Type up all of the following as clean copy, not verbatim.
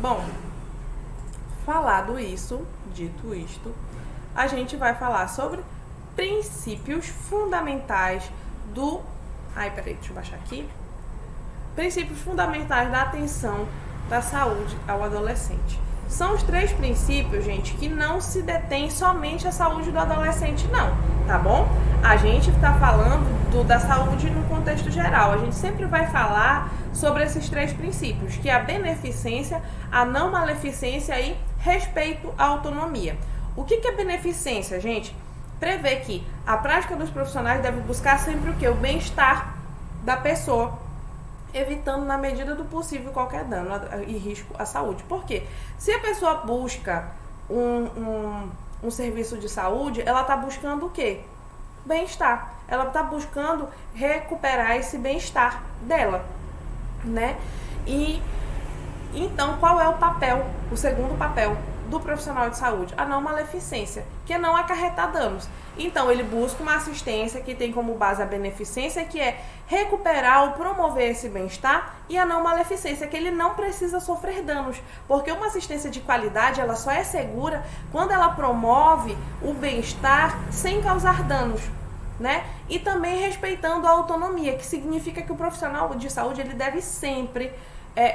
Bom, dito isto, a gente vai falar sobre princípios fundamentais do... Ai, peraí, deixa eu baixar aqui. Princípios fundamentais da atenção da saúde ao adolescente. São os 3 princípios, gente, que não se detém somente a saúde do adolescente, não, tá bom? A gente tá falando da saúde no contexto geral. A gente sempre vai falar sobre esses 3 princípios, que é a beneficência, a não maleficência e respeito à autonomia. O que é beneficência, gente? Prevê que a prática dos profissionais deve buscar sempre o quê? O bem-estar da pessoa, evitando na medida do possível qualquer dano e risco à saúde. Por quê? Se a pessoa busca um serviço de saúde, ela está buscando o quê? Bem-estar. Ela está buscando recuperar esse bem-estar dela, né? E então, qual é o papel, o segundo papel do profissional de saúde? A não maleficência, que é não acarretar danos. Então, ele busca uma assistência que tem como base a beneficência, que é recuperar ou promover esse bem-estar, e a não maleficência, que ele não precisa sofrer danos, porque uma assistência de qualidade, ela só é segura quando ela promove o bem-estar sem causar danos, né? E também respeitando a autonomia, que significa que o profissional de saúde, ele deve sempre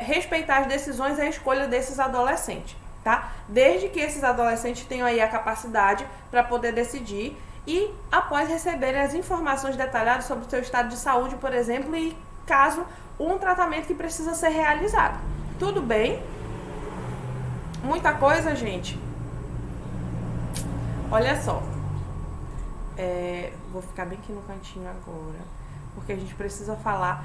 respeitar as decisões e a escolha desses adolescentes, tá? Desde que esses adolescentes tenham aí a capacidade para poder decidir e após receberem as informações detalhadas sobre o seu estado de saúde, por exemplo, e caso um tratamento que precisa ser realizado. Tudo bem? Muita coisa, gente? Olha só. Vou ficar bem aqui no cantinho agora, porque a gente precisa falar.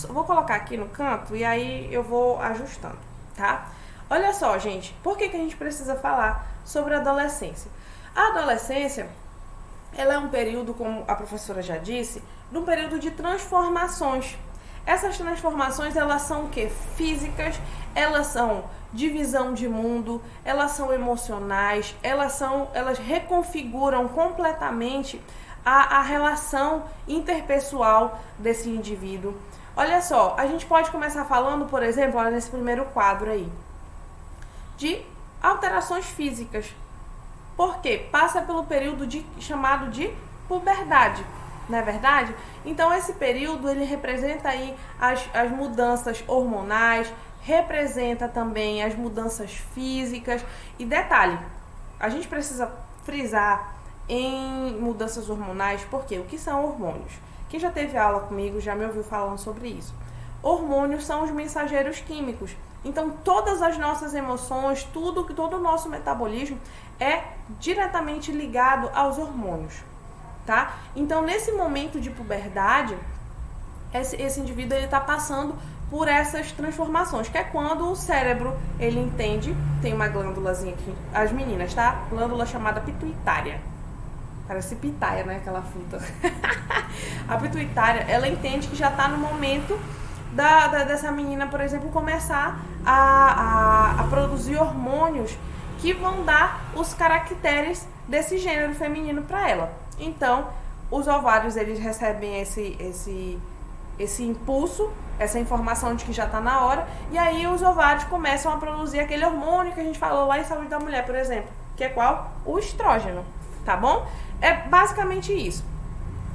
Vou colocar aqui no canto e aí eu vou ajustando, tá? Olha só, gente, por que a gente precisa falar sobre a adolescência? A adolescência, ela é um período, como a professora já disse, um período de transformações. Essas transformações, elas são o quê? Físicas, elas são de visão de mundo, elas são emocionais, elas reconfiguram completamente a relação interpessoal desse indivíduo. Olha só, a gente pode começar falando, por exemplo, olha nesse primeiro quadro aí, de alterações físicas. Por quê? Passa pelo período chamado de puberdade, não é verdade? Então esse período, ele representa aí as mudanças hormonais, representa também as mudanças físicas. E detalhe, a gente precisa frisar em mudanças hormonais, porque o que são hormônios? Quem já teve aula comigo já me ouviu falando sobre isso. Hormônios são os mensageiros químicos. Então, todas as nossas emoções, todo o nosso metabolismo é diretamente ligado aos hormônios, tá? Então, nesse momento de puberdade, esse indivíduo está passando por essas transformações, que é quando o cérebro, ele entende, tem uma glândulazinha aqui, as meninas, tá? Glândula chamada pituitária. Parece pitaia, né? Aquela fruta. A pituitária, ela entende que já está no momento dessa menina, por exemplo, começar a produzir hormônios que vão dar os caracteres desse gênero feminino para ela. Então, os ovários, eles recebem esse impulso, essa informação de que já está na hora, e aí os ovários começam a produzir aquele hormônio que a gente falou lá em saúde da mulher, por exemplo, que é qual? O estrógeno, tá bom? É basicamente isso.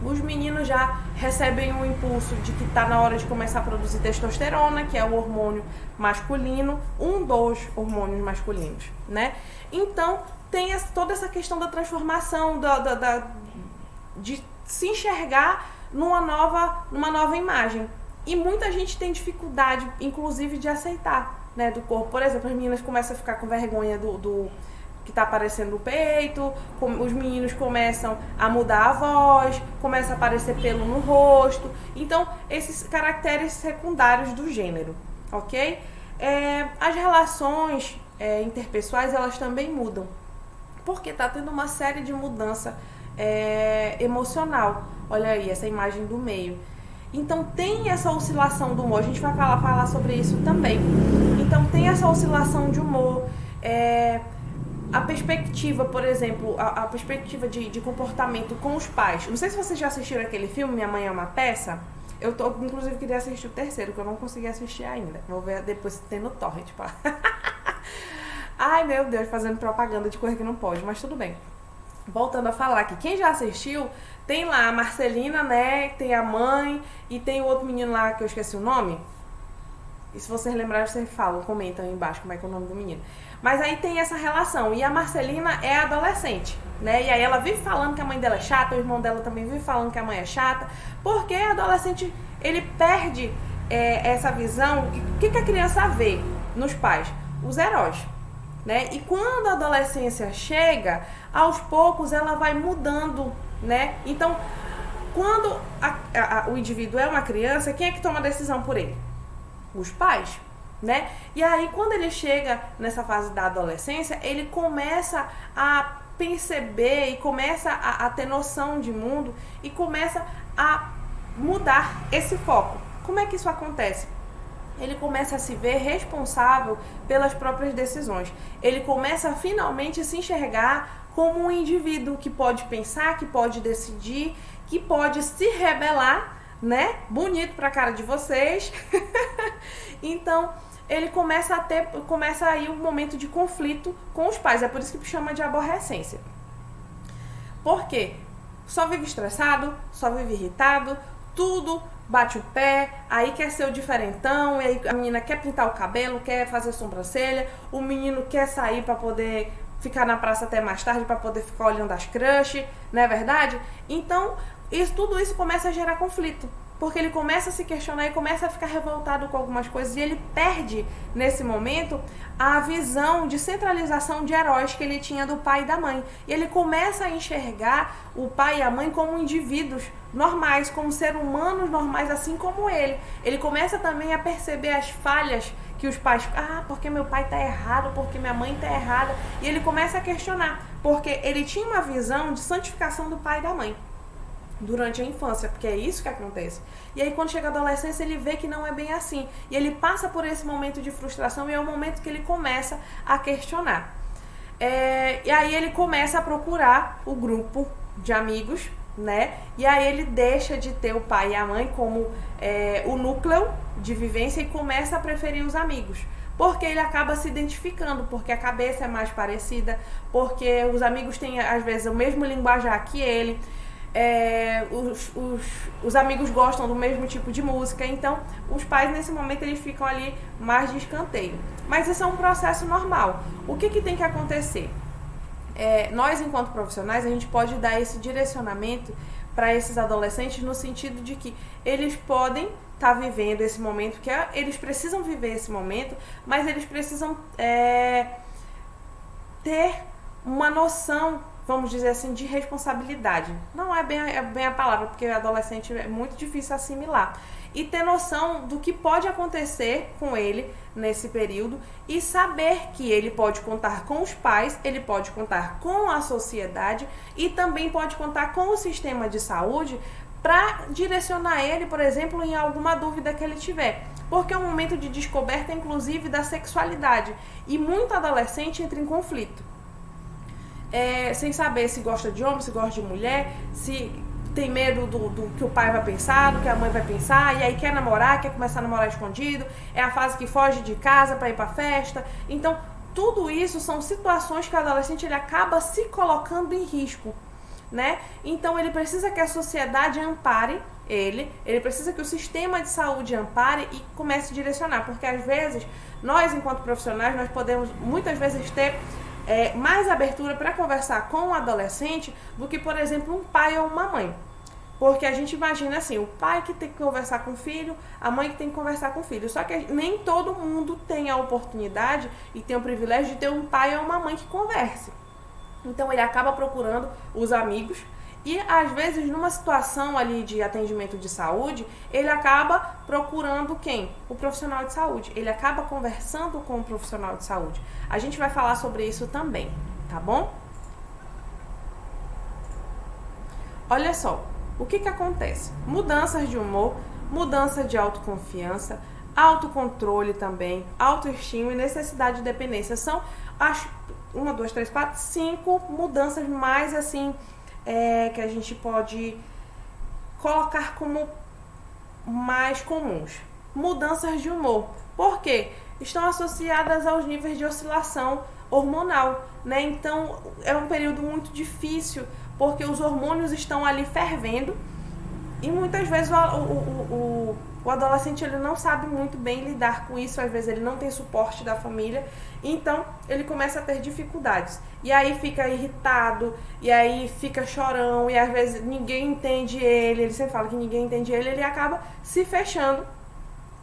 Os meninos já recebem um impulso de que está na hora de começar a produzir testosterona, que é o hormônio masculino, um dos hormônios masculinos, né? Então, tem toda essa questão da transformação, de se enxergar numa nova imagem. E muita gente tem dificuldade, inclusive, de aceitar, né, do corpo. Por exemplo, as meninas começam a ficar com vergonha do que está aparecendo no peito, os meninos começam a mudar a voz, começa a aparecer pelo no rosto. Então, esses caracteres secundários do gênero, ok? As relações interpessoais, elas também mudam, porque está tendo uma série de mudança emocional. Olha aí, essa imagem do meio. Então, tem essa oscilação do humor, a gente vai falar sobre isso também. Então, tem essa oscilação de humor, a perspectiva, por exemplo, a perspectiva de comportamento com os pais. Não sei se vocês já assistiram aquele filme Minha Mãe é uma Peça. Inclusive, queria assistir o terceiro, que eu não consegui assistir ainda. Vou ver depois se tem no torrent, pá. Ai, meu Deus, fazendo propaganda de coisa que não pode, mas tudo bem. Voltando a falar que quem já assistiu, tem lá a Marcelina, né? Tem a mãe e tem o outro menino lá que eu esqueci o nome. E se vocês lembrarem, vocês falam, comentam aí embaixo como é que é o nome do menino. Mas aí tem essa relação. E a Marcelina é adolescente, né? E aí ela vive falando que a mãe dela é chata, o irmão dela também vive falando que a mãe é chata. Porque o adolescente, ele perde essa visão. O que a criança vê nos pais? Os heróis. Né? E quando a adolescência chega, aos poucos ela vai mudando, né? Então, quando o indivíduo é uma criança, quem é que toma a decisão por ele? Os pais, né? E aí, quando ele chega nessa fase da adolescência, ele começa a perceber e começa a ter noção de mundo e começa a mudar esse foco. Como é que isso acontece? Ele começa a se ver responsável pelas próprias decisões. Ele começa a finalmente se enxergar como um indivíduo que pode pensar, que pode decidir, que pode se rebelar, né? Bonito pra cara de vocês. Então, ele começa aí um momento de conflito com os pais. É por isso que chama de aborrecência. Por quê? Só vive estressado, só vive irritado, tudo bate o pé, aí quer ser o diferentão, e aí a menina quer pintar o cabelo, quer fazer sobrancelha, o menino quer sair para poder ficar na praça até mais tarde, para poder ficar olhando as crush, não é verdade? Então, tudo isso começa a gerar conflito, porque ele começa a se questionar e começa a ficar revoltado com algumas coisas, e ele perde, nesse momento, a visão de centralização de heróis que ele tinha do pai e da mãe. E ele começa a enxergar o pai e a mãe como indivíduos normais, como seres humanos normais, assim como ele. Ele começa também a perceber as falhas que os pais... porque meu pai tá errado, porque minha mãe tá errada. E ele começa a questionar, porque ele tinha uma visão de santificação do pai e da mãe durante a infância, porque é isso que acontece. E aí quando chega a adolescência ele vê que não é bem assim, e ele passa por esse momento de frustração, e é o momento que ele começa a questionar. E aí ele começa a procurar o grupo de amigos, né? E aí ele deixa de ter o pai e a mãe como o núcleo de vivência e começa a preferir os amigos. Porque ele acaba se identificando, porque a cabeça é mais parecida, porque os amigos têm às vezes o mesmo linguajar que ele. Os amigos gostam do mesmo tipo de música, então os pais nesse momento eles ficam ali mais de escanteio. Mas isso é um processo normal. O que tem que acontecer? Nós, enquanto profissionais, a gente pode dar esse direcionamento para esses adolescentes no sentido de que eles podem estar vivendo esse momento, que eles precisam viver esse momento, mas eles precisam ter uma noção, vamos dizer assim, de responsabilidade. Não é bem a palavra, porque adolescente é muito difícil assimilar. E ter noção do que pode acontecer com ele nesse período e saber que ele pode contar com os pais, ele pode contar com a sociedade e também pode contar com o sistema de saúde para direcionar ele, por exemplo, em alguma dúvida que ele tiver. Porque é um momento de descoberta, inclusive, da sexualidade. E muito adolescente entra em conflito. Sem saber se gosta de homem, se gosta de mulher, se tem medo do que o pai vai pensar, do que a mãe vai pensar, e aí quer namorar, quer começar a namorar escondido, é a fase que foge de casa para ir para festa. Então, tudo isso são situações que o adolescente ele acaba se colocando em risco, né? Então, ele precisa que a sociedade ampare ele precisa que o sistema de saúde ampare e comece a direcionar, porque às vezes, nós enquanto profissionais, nós podemos muitas vezes ter mais abertura para conversar com o adolescente do que, por exemplo, um pai ou uma mãe. Porque a gente imagina assim, o pai que tem que conversar com o filho, a mãe que tem que conversar com o filho. Só que nem todo mundo tem a oportunidade e tem o privilégio de ter um pai ou uma mãe que converse. Então ele acaba procurando os amigos e às vezes numa situação ali de atendimento de saúde, ele acaba procurando quem? O profissional de saúde. Ele acaba conversando com o profissional de saúde. A gente vai falar sobre isso também, tá bom? Olha só, o que acontece? Mudanças de humor, mudança de autoconfiança, autocontrole também, autoestima e necessidade de dependência. São as 1, 2, 3, 4, 5 mudanças mais assim que a gente pode colocar como mais comuns. Mudanças de humor. Por quê? estão associadas aos níveis de oscilação hormonal, né? Então é um período muito difícil, porque os hormônios estão ali fervendo e muitas vezes o adolescente ele não sabe muito bem lidar com isso, às vezes ele não tem suporte da família, então ele começa a ter dificuldades. E aí fica irritado, e aí fica chorão, e às vezes ninguém entende ele sempre fala que ninguém entende ele acaba se fechando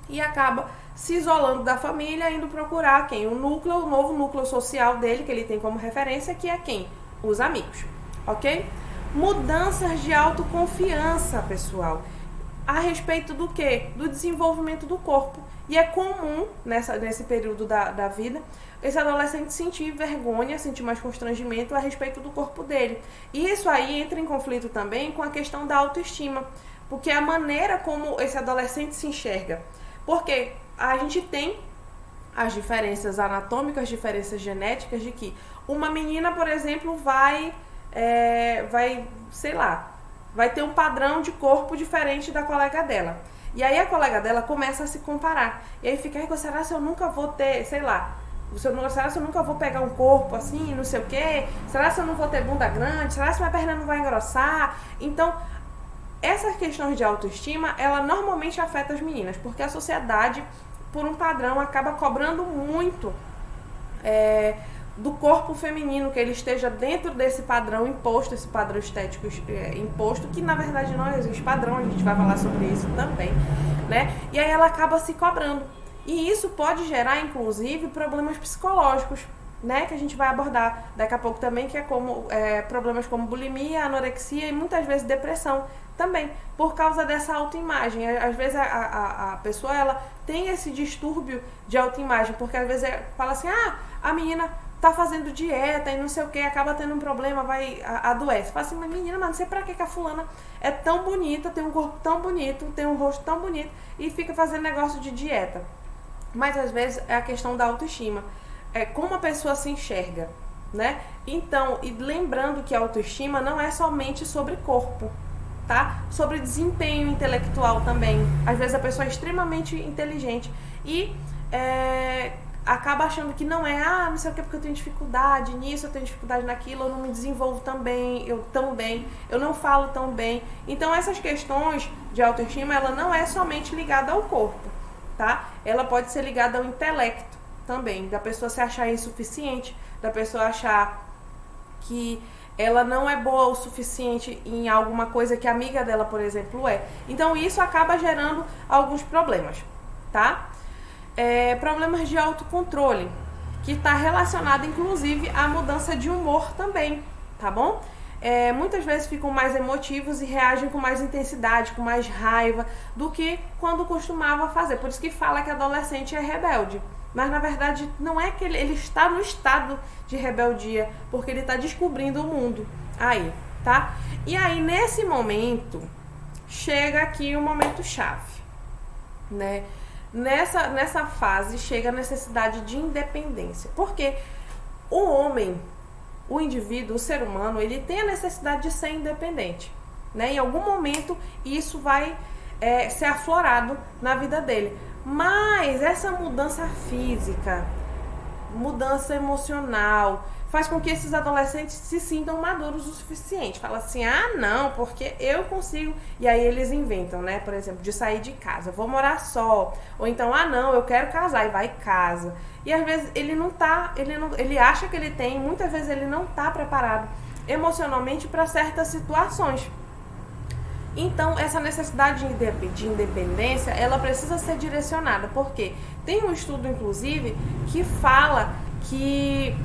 e acaba se isolando da família, indo procurar quem? O novo núcleo social dele, que ele tem como referência, que é quem? Os amigos, ok? Mudanças de autoconfiança, pessoal. A respeito do quê? Do desenvolvimento do corpo. E é comum, nesse período da vida, esse adolescente sentir vergonha, sentir mais constrangimento a respeito do corpo dele. E isso aí entra em conflito também com a questão da autoestima, porque a maneira como esse adolescente se enxerga. Porque a gente tem as diferenças anatômicas, diferenças genéticas de que uma menina, por exemplo, vai ter um padrão de corpo diferente da colega dela. E aí a colega dela começa a se comparar. E aí fica, será que eu nunca vou ter, será que eu nunca vou pegar um corpo assim, não sei o quê? Será que eu não vou ter bunda grande? Será que minha perna não vai engrossar? Então, essas questões de autoestima, ela normalmente afeta as meninas, porque a sociedade, por um padrão, acaba cobrando muito do corpo feminino, que ele esteja dentro desse padrão imposto, esse padrão estético imposto, que na verdade não existe padrão, a gente vai falar sobre isso também, né? E aí ela acaba se cobrando. E isso pode gerar, inclusive, problemas psicológicos, né? Que a gente vai abordar daqui a pouco também, que é como problemas como bulimia, anorexia e muitas vezes depressão também, por causa dessa autoimagem. Às vezes a pessoa ela tem esse distúrbio de autoimagem, porque às vezes fala assim, a menina tá fazendo dieta e não sei o que, acaba tendo um problema, adoece. Fala assim, mas menina, não sei pra que a fulana é tão bonita, tem um corpo tão bonito, tem um rosto tão bonito e fica fazendo negócio de dieta. Mas às vezes é a questão da autoestima, é como a pessoa se enxerga, né? Então, e lembrando que a autoestima não é somente sobre corpo, tá? Sobre desempenho intelectual também. Às vezes a pessoa é extremamente inteligente e acaba achando que não é, não sei o que, porque eu tenho dificuldade nisso, eu tenho dificuldade naquilo, eu não me desenvolvo tão bem, eu não falo tão bem. Então essas questões de autoestima, ela não é somente ligada ao corpo, tá? Ela pode ser ligada ao intelecto também, da pessoa se achar insuficiente, da pessoa achar que ela não é boa o suficiente em alguma coisa que a amiga dela, por exemplo, é. Então isso acaba gerando alguns problemas, tá? Problemas de autocontrole, que está relacionado inclusive à mudança de humor também, tá bom? Muitas vezes ficam mais emotivos e reagem com mais intensidade, com mais raiva do que quando costumava fazer. Por isso que fala que adolescente é rebelde. Mas na verdade não é que ele está no estado de rebeldia, porque ele está descobrindo o mundo aí, tá? E aí nesse momento chega aqui o momento chave, né? Nessa fase chega a necessidade de independência, porque o homem, o indivíduo, o ser humano, ele tem a necessidade de ser independente, né? Em algum momento isso vai ser aflorado na vida dele. Mas essa mudança física, mudança emocional, faz com que esses adolescentes se sintam maduros o suficiente. Fala assim, não, porque eu consigo. E aí eles inventam, né? Por exemplo, de sair de casa, vou morar só. Ou então, não, eu quero casar, e vai e casa. E às vezes ele acha que ele tem, muitas vezes ele não está preparado emocionalmente para certas situações. Então, essa necessidade de independência, ela precisa ser direcionada, porque tem um estudo, inclusive, que fala que